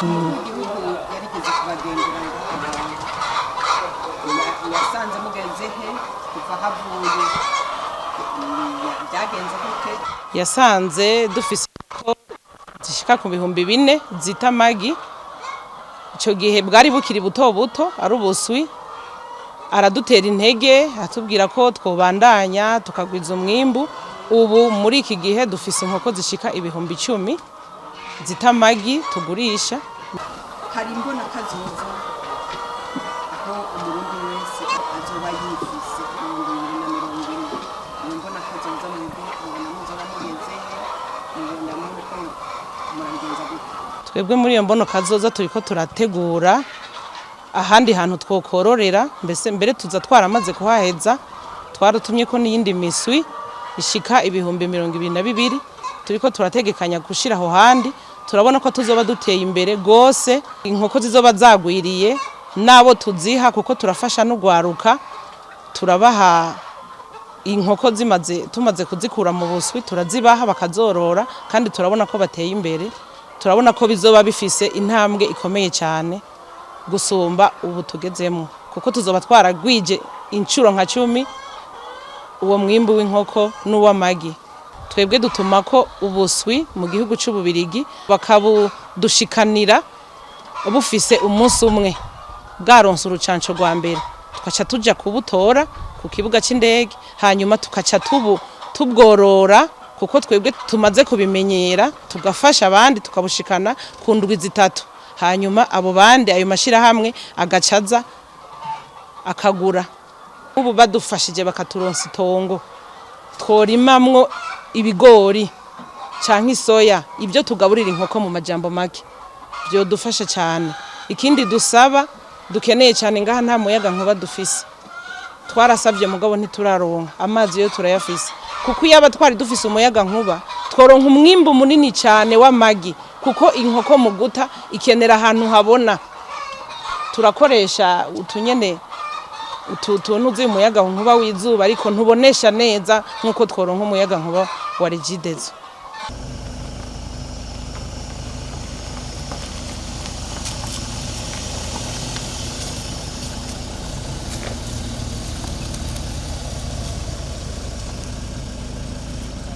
igihugu yarigeze kubagendera yasanze mugeze he kuva havuye byagenze gute? Yasanze dufise ko zishika ku bihumbi 4 zita magi. Ico gihe bwari bukiri buto buto ari ubuswi, aradutera intege atubwira ko twobandanya tukagwiza umwimbu. Ubu muri iki gihe dufise inkoko zishika ibihumbi 10 zita magi tugurisha. Hari imbona kazoza aho umurundi wese azoba yifise 2040 imbona kazoza mu bihugu muzoba mugeze mubona muko murangenza gute? Twebwe muri iyo mbono kazoza turiko turategura ahandi hantu twokororera, mbere tuza twaramaze kuhaheza, twaratumye ko n'iyindi miswi ishika ibihumbi 22 turiko turategekanya gushira aho handi. Turabona ko tuzoba duteye imbere gose, inkoko zizoba zagwiriye nabo tuziha kuko turafasha no gwaruka, turabaha inkoko tumaze kuzikura mu buswi turazibaha bakazorora, kandi turabona ko bateye imbere. Turabona ko bizoba bifise intambwe ikomeye cyane gusumba ubu tugezemo, kuko tuzoba twaragwije incuro nka 10 uwo mwimbu w'inkoko n'uw'amagi. Twebwe dutuma ko ubuswi mu gihugu c'Ububirigi bakabudushikanira bufise umunsi umwe bwaronse urucanco rwa mbere, tukaca tuja kubutora ku kibuga c'indege, hanyuma tukaca tubworora kuko twebwe tumaze kubimenyera, tugafasha abandi tukabushikana ku ndwi 3, hanyuma abo bandi ayo mashira hamwe agacaza akagura. Ubu badufashije bakaturonsa itongo tworimamwo ibigori canke isoya, ibyo tugaburira inkoko mu majambo make byo dufasha cyane. Ikindi dusaba dukeneye cyane ngaha nta muyaga nkuba dufise, twarasavye mugabo ntituraronka amazi yo turayafise, kuko yaba twari dufise umuyaga nkuba tworonka umwimbu munini cyane w'amagi, kuko inkoko mu guta ikenera ahantu habona. Turakoresha utunyene utunuzi umuyaga nkuba w'izuba, ariko ntubonesha neza nkuko tworonka umuyaga nkuba wa Regidezo.